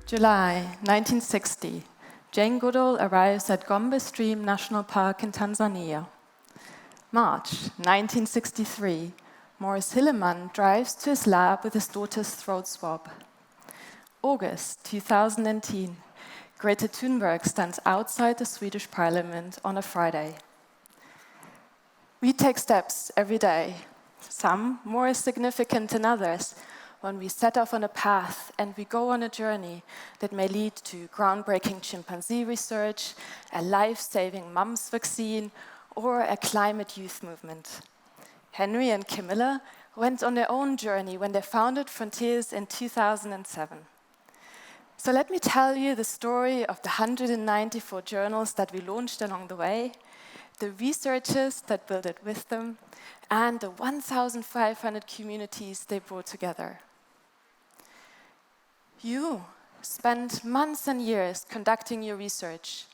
July 1960, Jane Goodall arrives at Gombe Stream National Park in Tanzania. March 1963, Morris Hilleman drives to his lab with his daughter's throat swab. August 2010, Greta Thunberg stands outside the Swedish parliament on a Friday. We take steps every day, some more significant than others, when we set off on a path and we go on a journey that may lead to groundbreaking chimpanzee research, a life-saving mumps vaccine, or a climate youth movement. Henry and Camilla went on their own journey when they founded Frontiers in 2007. So let me tell you the story of the 194 journals that we launched along the way, the researchers that built it with them, and the 1,500 communities they brought together. You spend months and years conducting your research,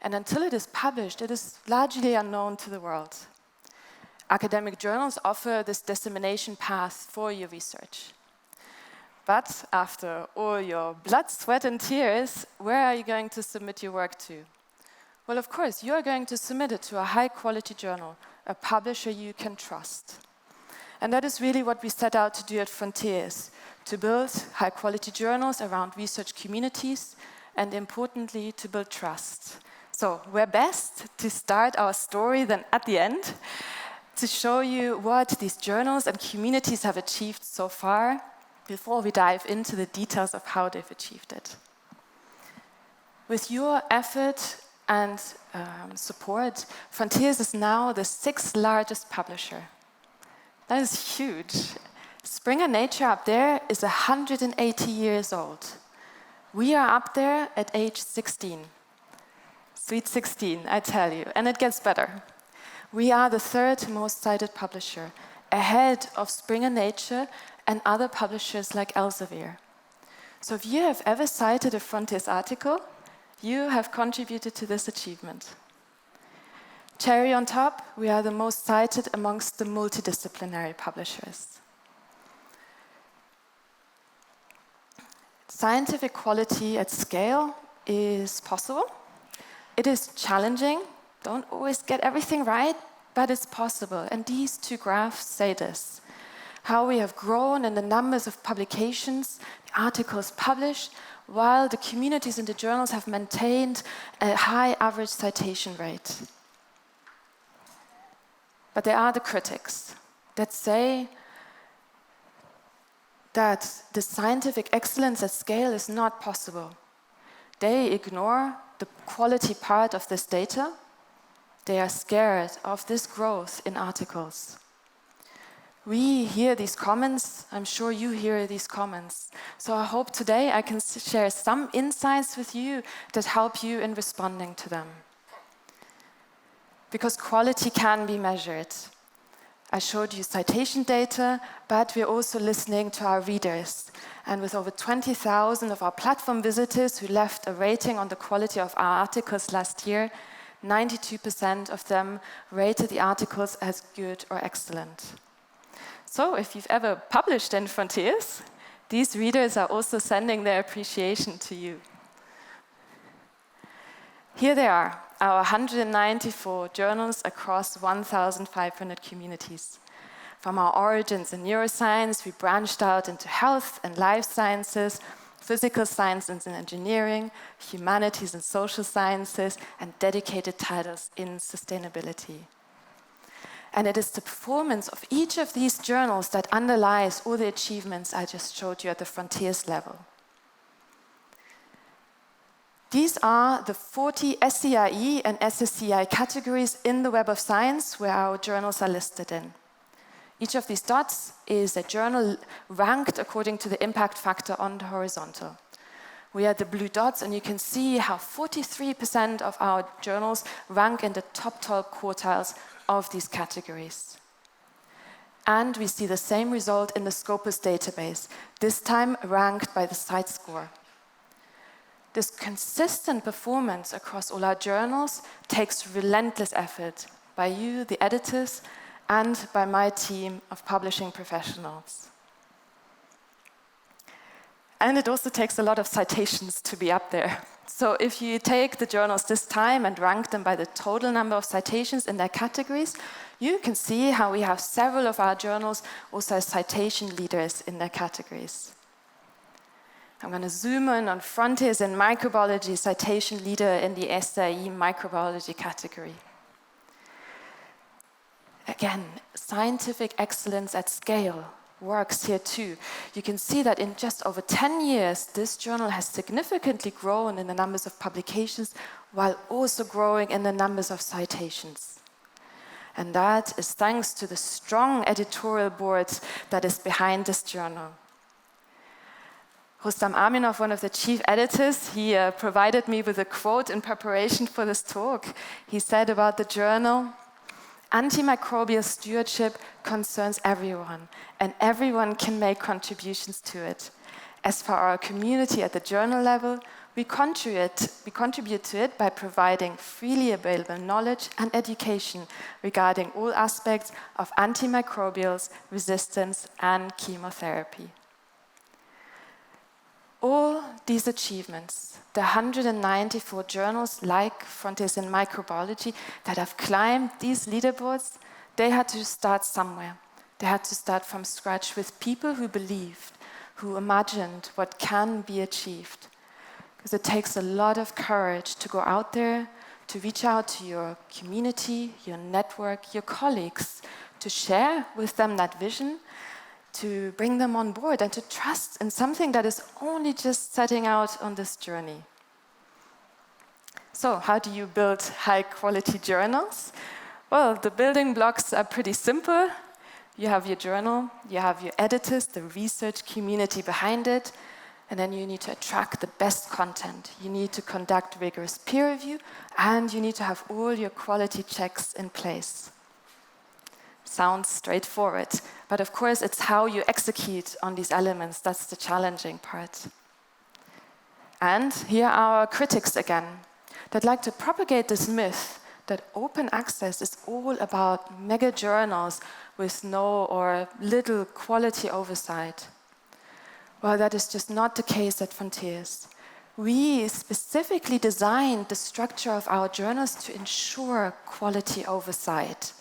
and until it is published, it is largely unknown to the world. Academic journals offer this dissemination path for your research. But after all your blood, sweat, and tears, where are you going to submit your work to? Well, of course, you are going to submit it to a high-quality journal, a publisher you can trust. And that is really what we set out to do at Frontiers, to build high-quality journals around research communities, and importantly, to build trust. So where best to start our story than at the end, to show you what these journals and communities have achieved so far, before we dive into the details of how they've achieved it. With your effort and support, Frontiers is now the 6th largest publisher. That is huge. Springer Nature up there is 180 years old. We are up there at age 16. Sweet 16, I tell you, and it gets better. We are the 3rd most cited publisher, ahead of Springer Nature and other publishers like Elsevier. So if you have ever cited a Frontiers article, you have contributed to this achievement. Cherry on top, we are the most cited amongst the multidisciplinary publishers. Scientific quality at scale is possible. It is challenging, don't always get everything right, but it's possible. And these 2 graphs say this: how we have grown in the numbers of publications, the articles published, while the communities in the journals have maintained a high average citation rate. But there are the critics that say that the scientific excellence at scale is not possible. They ignore the quality part of this data. They are scared of this growth in articles. We hear these comments, I'm sure you hear these comments. So I hope today I can share some insights with you that help you in responding to them. Because quality can be measured. I showed you citation data, but we're also listening to our readers. And with over 20,000 of our platform visitors who left a rating on the quality of our articles last year, 92% of them rated the articles as good or excellent. So if you've ever published in Frontiers, these readers are also sending their appreciation to you. Here they are, our 194 journals across 1,500 communities. From our origins in neuroscience, we branched out into health and life sciences, physical sciences and engineering, humanities and social sciences, and dedicated titles in sustainability. And it is the performance of each of these journals that underlies all the achievements I just showed you at the Frontiers level. These are the 40 SCIE and SSCI categories in the Web of Science where our journals are listed in. Each of these dots is a journal ranked according to the impact factor on the horizontal. We are the blue dots, and you can see how 43% of our journals rank in the top 12 quartiles of these categories. And we see the same result in the Scopus database, this time ranked by the site score. This consistent performance across all our journals takes relentless effort by you, the editors, and by my team of publishing professionals. And it also takes a lot of citations to be up there. So if you take the journals this time and rank them by the total number of citations in their categories, you can see how we have several of our journals also as citation leaders in their categories. I'm going to zoom in on Frontiers in Microbiology, citation leader in the SAE microbiology category. Again, scientific excellence at scale works here too. You can see that in just over 10 years, this journal has significantly grown in the numbers of publications while also growing in the numbers of citations. And that is thanks to the strong editorial board that is behind this journal. Rustam Aminov, one of the chief editors, he provided me with a quote in preparation for this talk. He said about the journal, "Antimicrobial stewardship concerns everyone, and everyone can make contributions to it. As for our community at the journal level, we contribute to it by providing freely available knowledge and education regarding all aspects of antimicrobials, resistance, and chemotherapy." All these achievements, the 194 journals like Frontiers in Microbiology that have climbed these leaderboards, they had to start somewhere. They had to start from scratch with people who believed, who imagined what can be achieved. Because it takes a lot of courage to go out there, to reach out to your community, your network, your colleagues, to share with them that vision, to bring them on board and to trust in something that is only just setting out on this journey. So, how do you build high-quality journals? Well, the building blocks are pretty simple. You have your journal, you have your editors, the research community behind it, and then you need to attract the best content. You need to conduct rigorous peer review, and you need to have all your quality checks in place. Sounds straightforward, but of course it's how you execute on these elements that's the challenging part. And here are our critics again, that like to propagate this myth that open access is all about mega journals with no or little quality oversight. Well, that is just not the case at Frontiers. We specifically designed the structure of our journals to ensure quality oversight.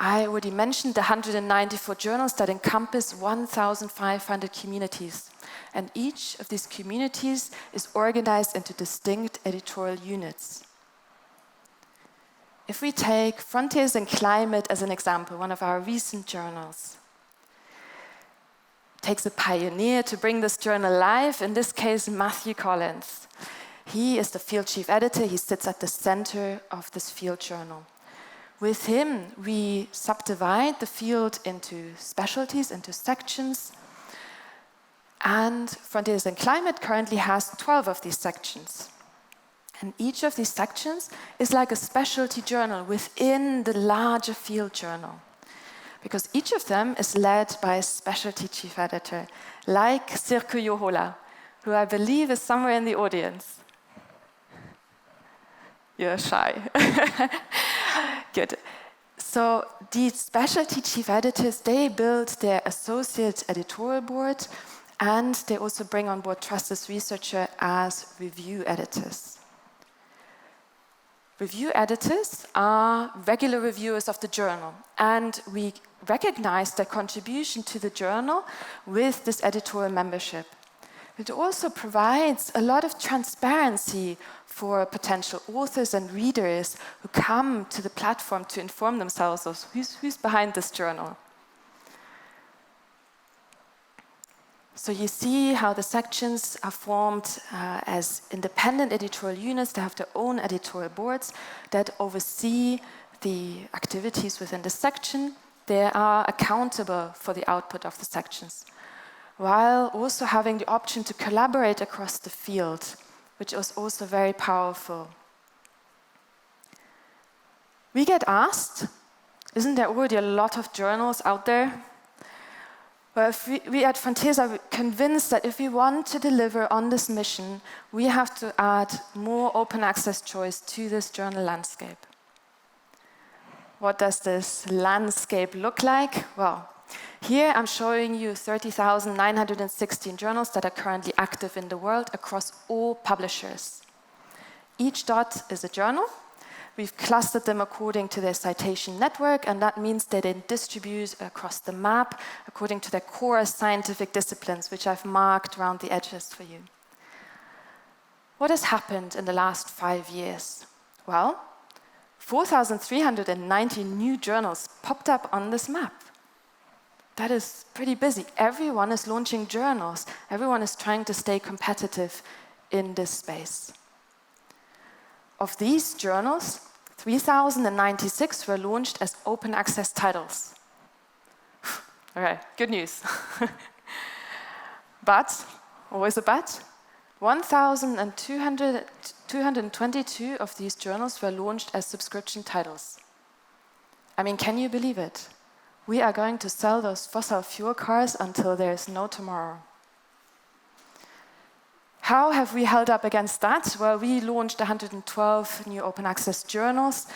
I already mentioned the 194 journals that encompass 1,500 communities. And each of these communities is organized into distinct editorial units. If we take Frontiers in Climate as an example, one of our recent journals, it takes a pioneer to bring this journal live, in this case, Matthew Collins. He is the field chief editor. He sits at the center of this field journal. With him, we subdivide the field into specialties, into sections, and Frontiers in Climate currently has 12 of these sections. And each of these sections is like a specialty journal within the larger field journal, because each of them is led by a specialty chief editor, like Sirku Johola, who I believe is somewhere in the audience. You're shy. Good. So these specialty chief editors, they build their associate editorial board, and they also bring on board trusted researcher as review editors. Review editors are regular reviewers of the journal, and we recognize their contribution to the journal with this editorial membership. It also provides a lot of transparency for potential authors and readers who come to the platform to inform themselves of who's behind this journal. So you see how the sections are formed as independent editorial units. They have their own editorial boards that oversee the activities within the section. They are accountable for the output of the sections, while also having the option to collaborate across the field, which is also very powerful. We get asked, isn't there already a lot of journals out there? Well, we at Frontiers are convinced that if we want to deliver on this mission, we have to add more open access choice to this journal landscape. What does this landscape look like? Well, Here I'm showing you 30,916 journals that are currently active in the world across all publishers. Each dot is a journal. We've clustered them according to their citation network, and that means that they distribute across the map according to their core scientific disciplines, which I've marked around the edges for you. What has happened in the last 5 years? Well, 4,390 new journals popped up on this map. That is pretty busy. Everyone is launching journals. Everyone is trying to stay competitive in this space. Of these journals, 3,096 were launched as open access titles. Okay, good news. But, always a but, 1,222 of these journals were launched as subscription titles. I mean, can you believe it? We are going to sell those fossil fuel cars until there is no tomorrow. How have we held up against that? Well, we launched 112 new open access journals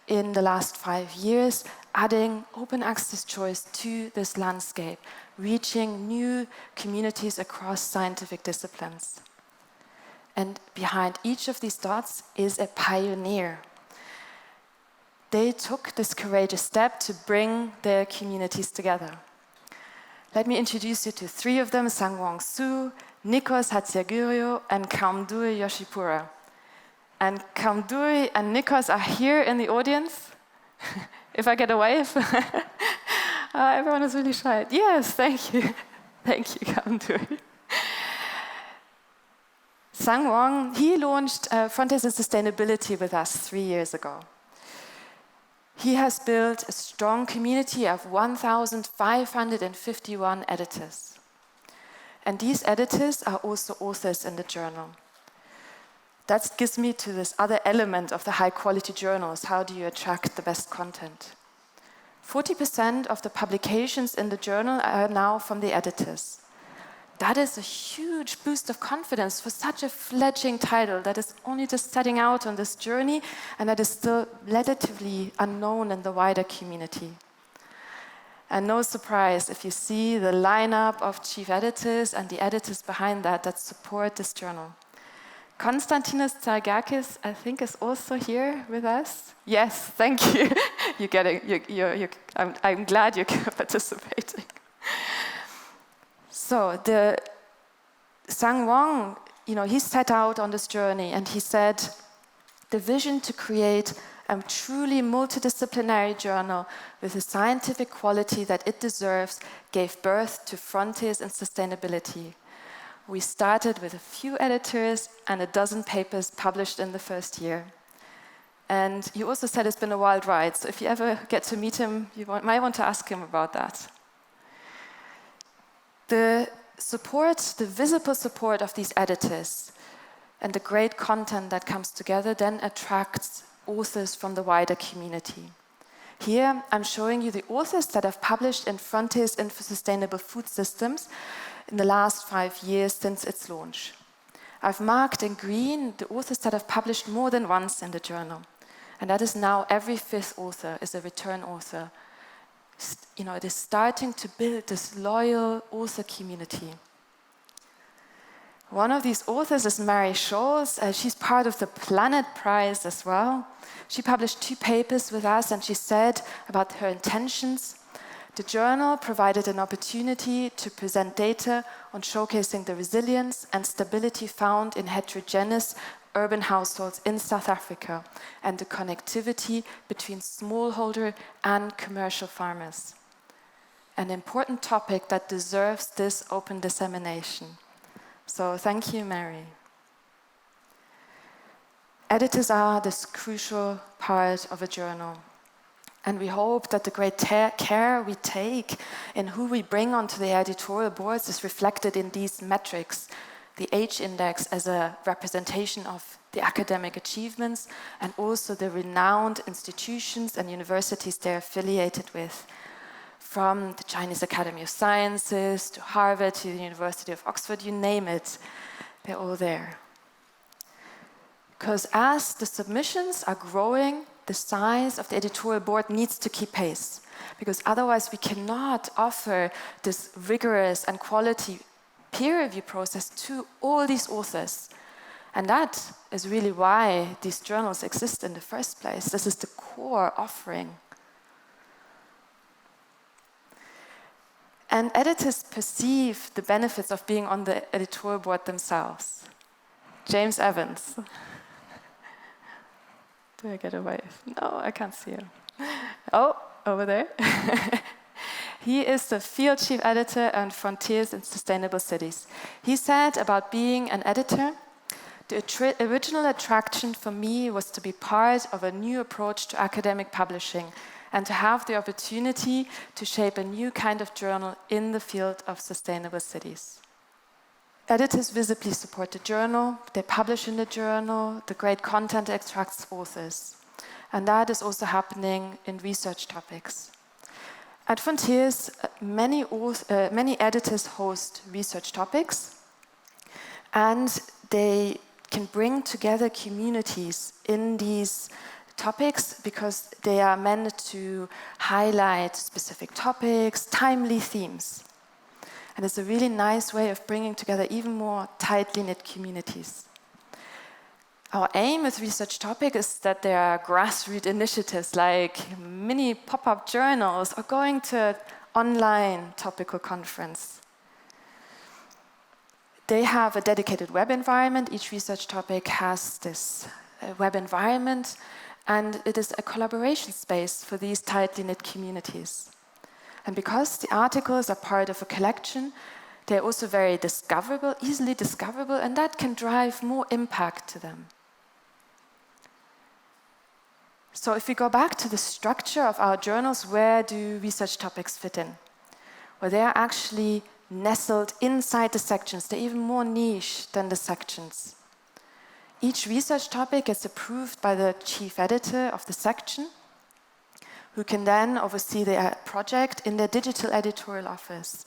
in the last 5 years, adding open access choice to this landscape, reaching new communities across scientific disciplines. And behind each of these dots is a pioneer. They took this courageous step to bring their communities together. Let me introduce you to 3 of them: Sangwon Su, Nikos Hatziagurio, and Kamduri Yoshipura. And Kamduri and Nikos are here in the audience. If I get a wave. Everyone is really shy. Yes, thank you. Thank you, Kamduri. Sangwon, he launched Frontiers in Sustainability with us 3 years ago. He has built a strong community of 1,551 editors. And these editors are also authors in the journal. That gives me to this other element of the high-quality journals. How do you attract the best content? 40% of the publications in the journal are now from the editors. That is a huge boost of confidence for such a fledgling title that is only just setting out on this journey and that is still relatively unknown in the wider community. And no surprise if you see the lineup of chief editors and the editors behind that support this journal. Konstantinos Tsargakis, I think, is also here with us. Yes, thank you. I'm glad you're participating. So the Sangwon, he set out on this journey and he said, the vision to create a truly multidisciplinary journal with the scientific quality that it deserves gave birth to Frontiers in Sustainability. We started with a few editors and a dozen papers published in the first year. And he also said it's been a wild ride, so if you ever get to meet him, you might want to ask him about that. The visible support of these editors and the great content that comes together then attracts authors from the wider community. Here, I'm showing you the authors that have published in Frontiers in Sustainable Food Systems in the last 5 years since its launch. I've marked in green the authors that have published more than once in the journal. And that is now every 5th author is a return author. It is starting to build this loyal author community. One of these authors is Mary Scholes. She's part of the Planet Prize as well. She published 2 papers with us, and she said about her intentions, the journal provided an opportunity to present data on showcasing the resilience and stability found in heterogeneous urban households in South Africa and the connectivity between smallholder and commercial farmers. An important topic that deserves this open dissemination. So thank you, Mary. Editors are this crucial part of a journal. And we hope that the great care we take in who we bring onto the editorial boards is reflected in these metrics. The H-index as a representation of the academic achievements and also the renowned institutions and universities they're affiliated with. From the Chinese Academy of Sciences to Harvard to the University of Oxford, you name it, they're all there. Because as the submissions are growing, the size of the editorial board needs to keep pace. because otherwise we cannot offer this rigorous and quality peer review process to all these authors. And that is really why these journals exist in the first place. This is the core offering. And editors perceive the benefits of being on the editorial board themselves. James Evans. Do I get a wave? No, I can't see him. Oh, over there. He is the field chief editor on Frontiers in Sustainable Cities. He said about being an editor, the original attraction for me was to be part of a new approach to academic publishing and to have the opportunity to shape a new kind of journal in the field of sustainable cities. Editors visibly support the journal, they publish in the journal, the great content attracts authors. And that is also happening in research topics. At Frontiers, many editors host research topics, and they can bring together communities in these topics because they are meant to highlight specific topics, timely themes. And it's a really nice way of bringing together even more tightly knit communities. Our aim with research topic is that there are grassroots initiatives like mini pop-up journals or going to an online topical conference. They have a dedicated web environment. Each research topic has this web environment, and it is a collaboration space for these tightly knit communities. And because the articles are part of a collection, they're also very discoverable, easily discoverable, and that can drive more impact to them. So if we go back to the structure of our journals, where do research topics fit in? Well, they are actually nestled inside the sections. They're even more niche than the sections. Each research topic is approved by the chief editor of the section, who can then oversee the project in their digital editorial office.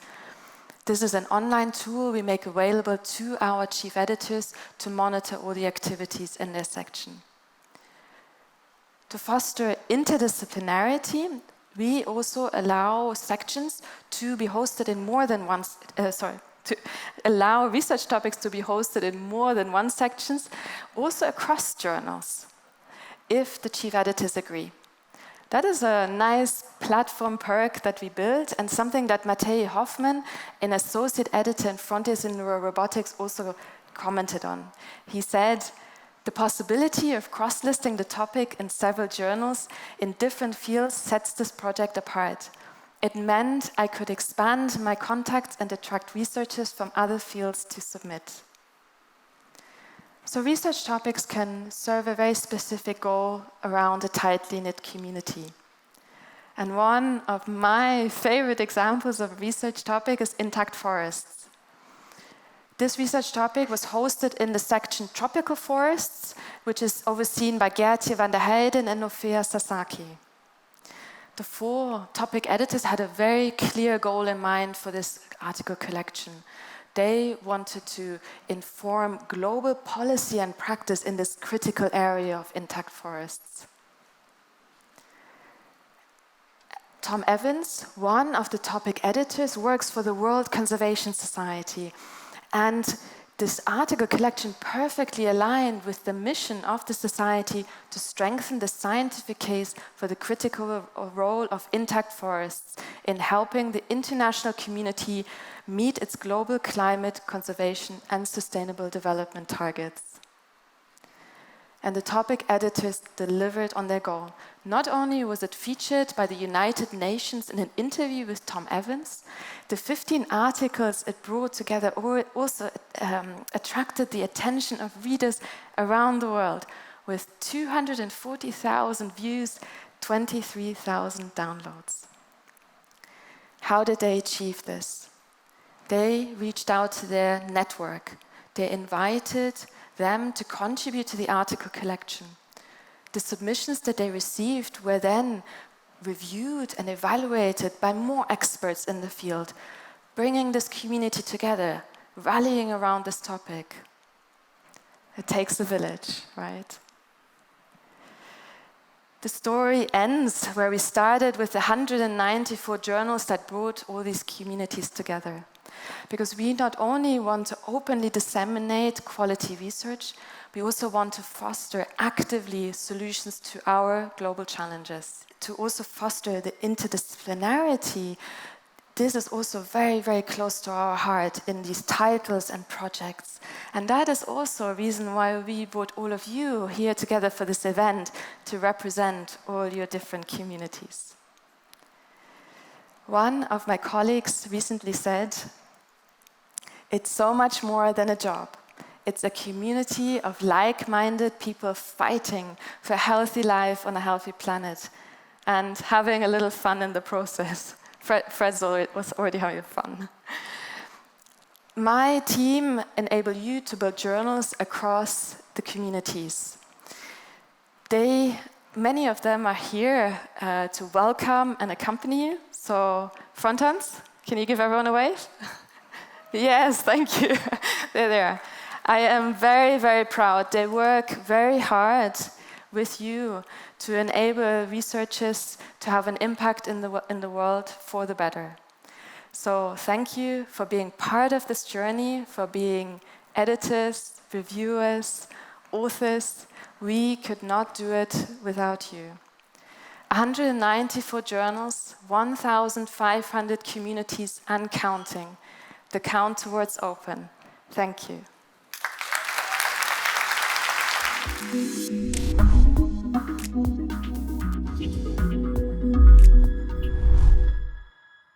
This is an online tool we make available to our chief editors to monitor all the activities in their section. To foster interdisciplinarity, we also allow sections to be hosted in more than one, to allow research topics to be hosted in more than one sections, also across journals, if the chief editors agree. That is a nice platform perk that we built, and something that Matej Hoffman, an associate editor in Frontiers in Neurorobotics, also commented on. He said, the possibility of cross-listing the topic in several journals in different fields sets this project apart. It meant I could expand my contacts and attract researchers from other fields to submit. So research topics can serve a very specific goal around a tightly knit community. And one of my favorite examples of a research topic is intact forests. This research topic was hosted in the section Tropical Forests, which is overseen by Gertje van der Heijden and Nofea Sasaki. The 4 topic editors had a very clear goal in mind for this article collection. They wanted to inform global policy and practice in this critical area of intact forests. Tom Evans, one of the topic editors, works for the World Conservation Society. And this article collection perfectly aligned with the mission of the society to strengthen the scientific case for the critical role of intact forests in helping the international community meet its global climate, conservation, and sustainable development targets. And the topic editors delivered on their goal. Not only was it featured by the United Nations in an interview with Tom Evans, the 15 articles it brought together also attracted the attention of readers around the world, with 240,000 views, 23,000 downloads. How did they achieve this? They reached out to their network. They invited them to contribute to the article collection. The submissions that they received were then reviewed and evaluated by more experts in the field, bringing this community together, rallying around this topic. It takes a village, right? The story ends where we started with the 194 journals that brought all these communities together. Because we not only want to openly disseminate quality research, we also want to foster actively solutions to our global challenges. To also foster the interdisciplinarity, this is also very, very close to our heart in these titles and projects. And that is also a reason why we brought all of you here together for this event to represent all your different communities. One of my colleagues recently said, "It's so much more than a job. It's a community of like-minded people fighting for a healthy life on a healthy planet and having a little fun in the process." Fred was already having fun. My team enable you to build journals across the communities. Many of them are here to welcome and accompany you. So, frontons, can you give everyone a wave? Yes, thank you. They're there. I am very, very proud. They work very hard with you to enable researchers to have an impact in the world for the better. So thank you for being part of this journey, for being editors, reviewers, authors. We could not do it without you. 194 journals, 1,500 communities and counting. The count towards open. Thank you.